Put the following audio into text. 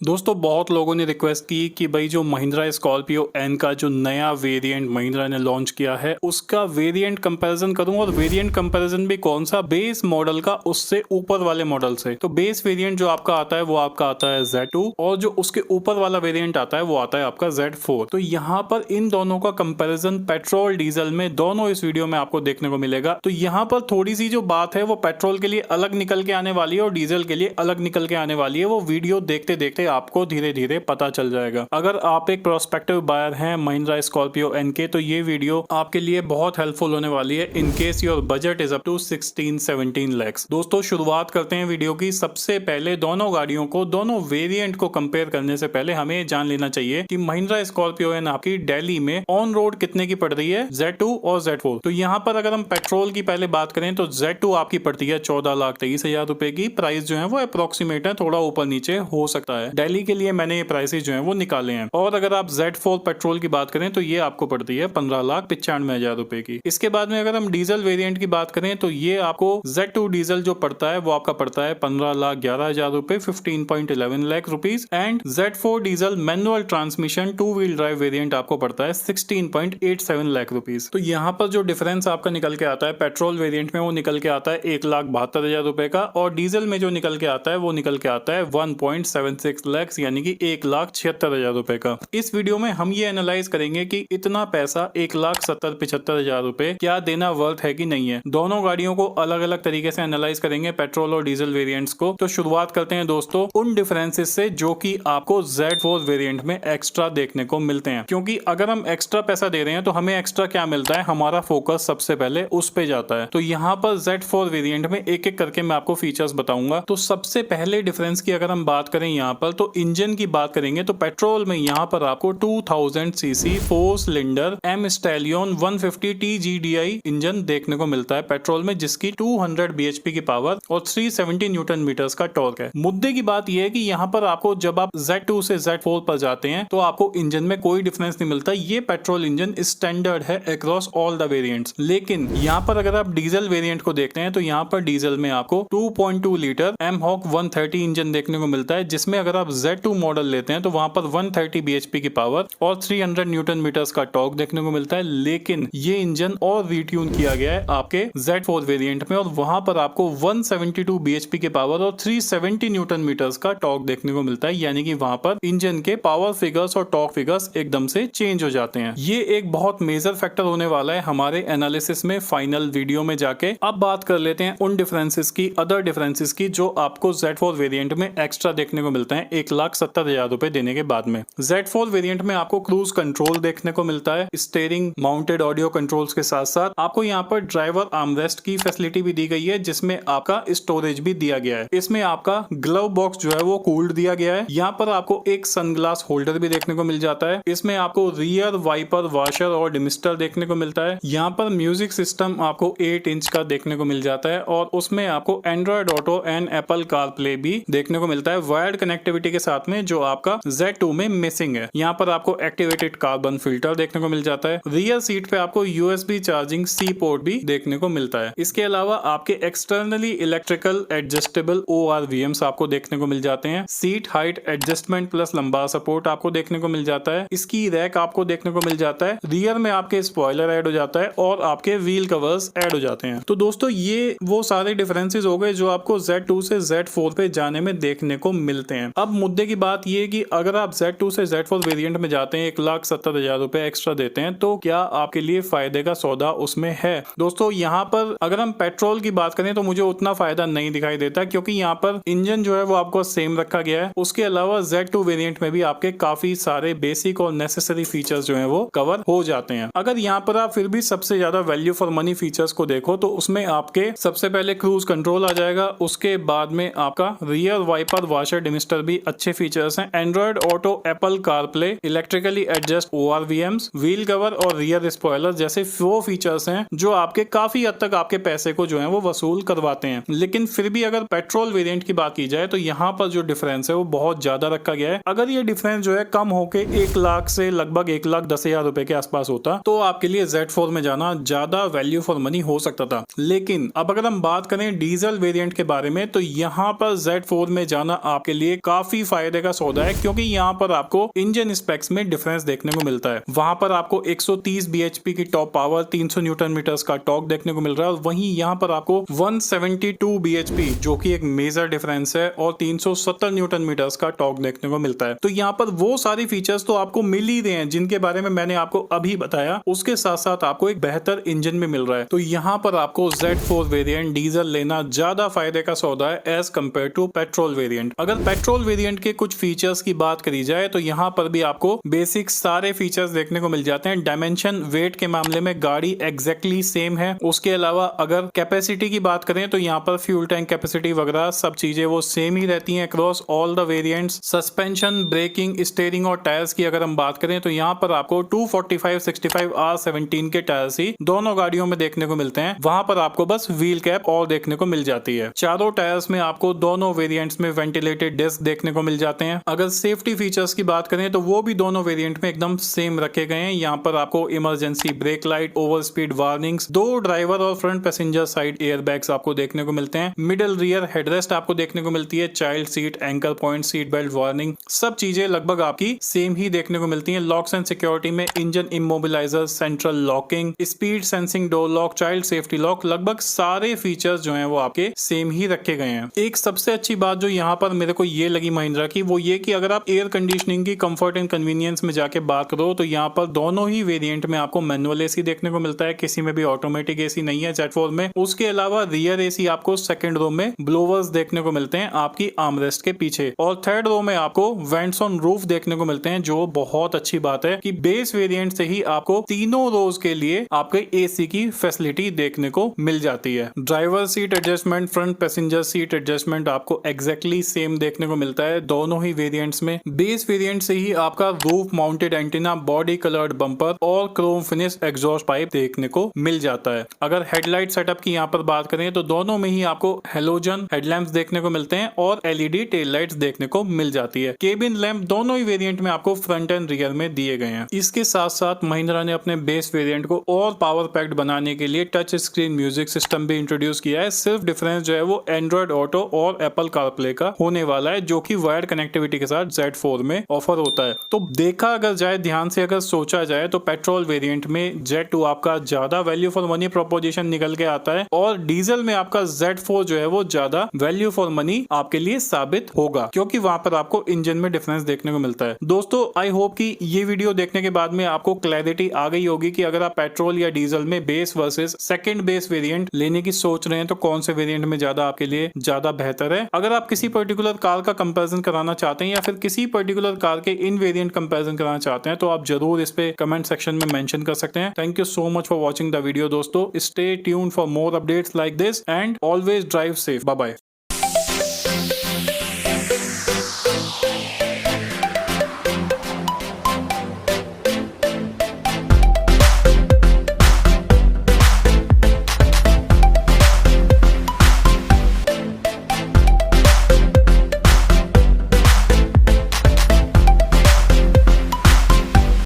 दोस्तों बहुत लोगों ने रिक्वेस्ट की कि भाई जो महिंद्रा स्कॉर्पियो एन का जो नया वेरिएंट महिंद्रा ने लॉन्च किया है उसका वेरिएंट कंपैरिजन करूं, और वेरिएंट कंपैरिजन भी कौन सा, बेस मॉडल का उससे ऊपर वाले मॉडल से। तो बेस वेरिएंट जो आपका आता है वो आपका आता है Z2 और जो उसके ऊपर वाला वेरिएंट आता है वो आता है आपका Z4। तो यहाँ पर इन दोनों का कंपैरिजन पेट्रोल डीजल में दोनों इस वीडियो में आपको देखने को मिलेगा। तो यहाँ पर थोड़ी सी जो बात है वो पेट्रोल के लिए अलग निकल के आने वाली है और डीजल के लिए अलग निकल के आने वाली है। वो वीडियो देखते देखते आपको धीरे धीरे पता चल जाएगा। अगर आप एक प्रोस्पेक्टिव बायर हैं महिंद्रा स्कॉर्पियो एन के, तो ये वीडियो आपके लिए बहुत हेल्पफुल होने वाली है in case your budget is up to 16-17 lakhs। दोस्तों शुरुआत करते हैं वीडियो की। सबसे पहले दोनों गाड़ियों को, दोनों वेरिएंट को कंपेयर करने से पहले हमें जान लेना चाहिए कि महिंद्रा स्कॉर्पियो एन आपकी दिल्ली में ऑन रोड कितने की पड़ रही है, Z2 और Z4। तो यहाँ पर अगर हम पेट्रोल की पहले बात करें तो Z2 आपकी पड़ती है 14,23,000 रुपए की। प्राइस जो है वो अप्रोक्सीमेट है, थोड़ा ऊपर नीचे हो सकता है। दिल्ली के लिए मैंने ये प्राइसेस जो है वो निकाले हैं। और अगर आप Z4 पेट्रोल की बात करें तो ये आपको पड़ती है 15,95,000 रुपए की। इसके बाद में अगर हम डीजल वेरिएंट की बात करें तो ये आपको Z2 डीजल जो पड़ता है वो आपका पड़ता है 15,11,000 रुपए, 15.11 lakh rupees. And Z4 diesel manual transmission 2 wheel drive variant आपको पड़ता है 16.87 लाख रुपीज। तो यहाँ पर जो डिफरेंस आपका निकल के आता है पेट्रोल वेरिएंट में वो निकल के आता है 1,72,000 रुपए का, और डीजल में जो निकल के आता है वो निकल के आता है 1.76 लाख यानी कि 1,76,000 रुपए का। इस वीडियो में हम ये एनालाइज करेंगे कि इतना पैसा 1,70,75,000 रुपए क्या देना वर्थ है कि नहीं है। दोनों गाड़ियों को अलग अलग तरीके से एनालाइज करेंगे, पेट्रोल और डीजल वेरिएंट्स को। तो शुरुआत करते हैं दोस्तों उन डिफरेंसेस से जो कि आपको Z4 वेरिएंट में एक्स्ट्रा देखने को मिलते हैं। क्योंकि अगर हम एक्स्ट्रा पैसा दे रहे हैं तो हमें एक्स्ट्रा क्या मिलता है, हमारा फोकस सबसे पहले उस पे जाता है। तो यहाँ पर Z4 वेरिएंट में एक एक करके मैं आपको फीचर्स बताऊंगा। तो सबसे पहले डिफरेंस की अगर हम बात करें यहाँ पर, तो इंजन की बात करेंगे तो पेट्रोल में यहाँ पर आपको 2000 CC 4 cylinder M stallion 150 TGDI engine देखने को मिलता है पेट्रोल में, जिसकी 200 bhp की पावर और 370 न्यूटन मीटर्स का टॉर्क है। मुद्दे की बात यह है कि यहाँ पर आपको जब आप Z2 से Z4 पर जाते हैं तो आपको इंजन में कोई डिफरेंस नहीं मिलता। ये पेट्रोल इंजन स्टैंडर्ड है अक्रॉस ऑल द वेरिएंट्स। लेकिन यहाँ पर अगर आप डीजल वेरिएंट को देखते हैं तो यहाँ पर डीजल में आपको 2.2 लीटर M-HOC 130 इंजन देखने को मिलता है, जिसमें अगर आप Z2 मॉडल लेते हैं तो वहां पर 130 bhp की पावर और 300 न्यूटन मीटर्स का टॉर्क देखने को मिलता है। लेकिन ये इंजन और रीट्यून किया गया है आपके Z4 वेरिएंट में, और वहां पर आपको 172 bhp की पावर और 370 न्यूटन मीटर्स का टॉर्क देखने को मिलता है। यानी कि वहां पर इंजन के पावर फिगर्स और टॉर्क फिगर्स एकदम से चेंज हो जाते हैं। ये एक बहुत मेजर फैक्टर होने वाला है हमारे एनालिसिस में फाइनल वीडियो में जाके। अब बात कर लेते हैं उन डिफरेंसेस की, अदर डिफरेंसेस की, जो आपको Z4 वेरिएंट में एक्स्ट्रा देखने को मिलता है 1,70,000 रुपए देने के बाद में। Z4 वेरिएंट में आपको क्रूज कंट्रोल देखने को मिलता है, स्टीयरिंग माउंटेड ऑडियो कंट्रोल्स के साथ साथ आपको यहाँ पर ड्राइवर आर्मरेस्ट की फैसिलिटी भी दी गई है, जिसमें आपका स्टोरेज भी दिया गया है। इसमें आपका ग्लव बॉक्स जो है वो कूल्ड दिया गया है। यहाँ पर आपको एक सनग्लास होल्डर भी देखने को मिल जाता है। इसमें आपको रियर वाइपर वॉशर और डिमिस्टर देखने को मिलता है। यहाँ पर म्यूजिक सिस्टम आपको 8 इंच का देखने को मिल जाता है, और उसमें आपको Android auto and Apple CarPlay भी देखने को मिलता है वायर्ड कनेक्टिविटी के साथ में, जो आपका Z2 में मिसिंग है। यहाँ पर आपको एक्टिवेटेड कार्बन फिल्टर देखने को मिल जाता है। रियर सीट पे आपको USB चार्जिंग C पोर्ट भी देखने को मिलता है। इसके अलावा आपके एक्सटर्नली इलेक्ट्रिकल एडजस्टेबल ORVMs आपको देखने को मिल जाते हैं। सीट हाइट एडजस्टमेंट प्लस लंबा सपोर्ट आपको देखने को मिल जाता है। इसकी रैक आपको देखने को मिल जाता है। रियर में आपके स्पॉइलर ऐड हो जाता है और आपके व्हील कवर्स ऐड हो जाते हैं। तो दोस्तों ये वो सारे डिफरेंसेस हो गए जो आपको Z2 से Z4 पे जाने में देखने को मिलते हैं। अब मुद्दे की बात ये कि अगर आप Z2 से Z4 वेरिएंट में जाते हैं 1,70,000 रुपए एक्स्ट्रा देते हैं, तो क्या आपके लिए फायदे का सौदा उसमें है। दोस्तों यहाँ पर अगर हम पेट्रोल की बात करें तो मुझे उतना फायदा नहीं दिखाई देता, क्योंकि यहाँ पर इंजन जो है वो आपको सेम रखा गया है। उसके अलावा Z2 वेरिएंट में भी आपके काफी सारे बेसिक और नेसेसरी फीचर्स जो है वो कवर हो जाते हैं। अगर यहाँ पर आप फिर भी सबसे ज्यादा वैल्यू फॉर मनी फीचर्स को देखो तो उसमें आपके सबसे पहले क्रूज कंट्रोल आ जाएगा। उसके बाद में आपका रियर वाइपर वॉशर डिमिस्टर भी अच्छे फीचर्स हैं। Android auto Apple CarPlay electrically adjust ORVMs wheel cover और रियर स्पॉइलर जैसे वो फीचर्स हैं जो आपके काफी हद तक आपके पैसे को जो है वो वसूल करवाते हैं। लेकिन फिर भी अगर पेट्रोल वेरिएंट की बात की जाए तो यहाँ पर जो डिफरेंस है वो बहुत ज्यादा रखा गया है। अगर ये डिफरेंस जो है कम होके 1 लाख से लगभग 1,10,000 रुपए के आसपास होता तो आपके लिए Z4 में जाना ज्यादा वैल्यू फॉर मनी हो सकता था। लेकिन अब अगर हम बात करें डीजल वेरिएंट के बारे में तो यहाँ पर Z4 में जाना आपके लिए काफी काफी फायदे का सौदा है, क्योंकि यहाँ पर आपको इंजन स्पेक्स में डिफरेंस देखने को मिलता है। वहां पर आपको 130 bhp की टॉप पावर, 300 न्यूटन मीटर्स का टॉर्क देखने को मिल रहा है, और वहीं यहाँ पर आपको 172 bhp जो कि एक मेजर डिफरेंस है, और 370 न्यूटन मीटर्स का टॉर्क देखने को मिलता है। तो यहाँ पर वो सारी फीचर्स तो आपको मिल ही रहे हैं जिनके बारे में मैंने आपको अभी बताया, उसके साथ साथ आपको एक बेहतर इंजन भी मिल रहा है। तो यहाँ पर आपको Z4 वेरिएंट डीजल लेना ज्यादा फायदे का सौदा है as compare to petrol variant. अगर पेट्रोल वेरिएंट के कुछ फीचर्स की बात करी जाए तो यहाँ पर भी आपको बेसिक सारे फीचर्स देखने को मिल जाते हैं। डायमेंशन, वेट के मामले में गाड़ी एग्जैक्टली सेम है। उसके अलावा अगर कैपेसिटी की बात करें तो यहाँ पर फ्यूल टैंक कैपेसिटी वगैरह सब चीजें वो सेम ही रहती हैं across all the variants. Suspension, braking, steering और टायर्स की अगर हम बात करें तो यहाँ पर आपको 245 65 R17 के टायर्स ही दोनों गाड़ियों में देखने को मिलते हैं। वहां पर आपको बस व्हील कैप और देखने को मिल जाती है। चारों टायर्स में आपको दोनों वेरिएंट्स में वेंटिलेटेड डिस्क देखने को मिल जाते हैं। अगर सेफ्टी फीचर्स की बात करें तो वो भी दोनों वेरिएंट में एकदम सेम रखे गए हैं। यहाँ पर आपको emergency brake light, over speed warnings, 2 driver और front passenger side air bags आपको देखने को मिलते हैं। मिडिल रियर हेडरेस्ट आपको देखने को मिलती है। Child seat, anchor point, seat belt warning, सब चीजें लगभग आपकी सेम ही देखने को मिलती है। लॉक्स एंड सिक्योरिटी में engine immobiliser, central locking, speed sensing door lock, child safety lock, लगभग सारे फीचर्स जो हैं वो आपके सेम ही रखे गए हैं। एक सबसे अच्छी बात जो यहाँ पर मेरे को ये लगी महिंद्रा की, वो ये कि अगर आप एयर कंडीशनिंग की कंफर्ट एंड कन्वीनियंस में जाके बात करो तो यहाँ पर दोनों ही वेरिएंट में आपको मैनुअल एसी देखने को मिलता है। किसी में भी ऑटोमेटिक एसी नहीं है Z4 में। उसके अलावा रियर एसी आपको सेकंड रो में ब्लोवर्स देखने को मिलते हैं आपकी आर्मरेस्ट के पीछे, और थर्ड रो में आपको वेंट्स ऑन रूफ देखने को मिलते हैं, जो बहुत अच्छी बात है कि बेस वेरिएंट से ही आपको तीनों रोज के लिए आपके एसी की फैसिलिटी देखने को मिल जाती है। Driver seat adjustment, front passenger seat adjustment आपको एग्जैक्टली सेम देखने को मिलता है दोनों ही वेरिएंट्स में। बेस वेरिएंट से ही आपका roof mounted antenna, body coloured bumper और क्रोम फिनिश एग्जॉस्ट पाइप देखने को मिल जाता है। अगर हेडलाइट सेटअप की यहाँ पर बात करें तो दोनों में ही आपको हेलोजन हेडलैम्प्स देखने को मिलते हैं और एलईडी टेल लाइट्स देखने को मिल जाती है। केबिन लैंप दोनों ही वेरिएंट में आपको फ्रंट एंड रियर में दिए गए हैं। इसके साथ साथ महिंद्रा ने अपने बेस वेरिएंट को और पावर पैक्ड बनाने के लिए टच स्क्रीन म्यूजिक सिस्टम भी इंट्रोड्यूस किया है। सिर्फ डिफरेंस जो है वो एंड्रॉइड ऑटो और एप्पल कारप्ले का होने वाला है, जो कि वायर्ड कनेक्टिविटी के साथ Z4 में ऑफर होता है। तो देखा अगर जाए, ध्यान से अगर सोचा जाए तो पेट्रोल वेरिएंट में Z2 आपका ज्यादा वैल्यू फॉर मनी प्रोपोजिशन निकल के आता है, और डीजल में आपका Z4 जो है वो ज्यादा वैल्यू फॉर मनी आपके लिए साबित होगा, क्योंकि वहां पर आपको इंजन में डिफरेंस देखने को मिलता है। दोस्तों, आई होप कि ये वीडियो देखने के बाद में आपको क्लैरिटी आ गई होगी कि अगर आप पेट्रोल या डीजल में base versus second base variant लेने की सोच रहे हैं तो कौन से वेरिएंट में ज्यादा आपके लिए ज्यादा बेहतर है। अगर आप किसी पर्टिकुलर कार का कंपैरिजन कराना चाहते हैं या फिर किसी पर्टिकुलर कार के इन वेरिएंट कंपैरिजन कराना चाहते हैं तो आप जरूर इस पे कमेंट सेक्शन में मेंशन कर सकते हैं। Thank you so much for watching the video दोस्तों। Stay tuned for more updates like this and always drive safe. Bye bye.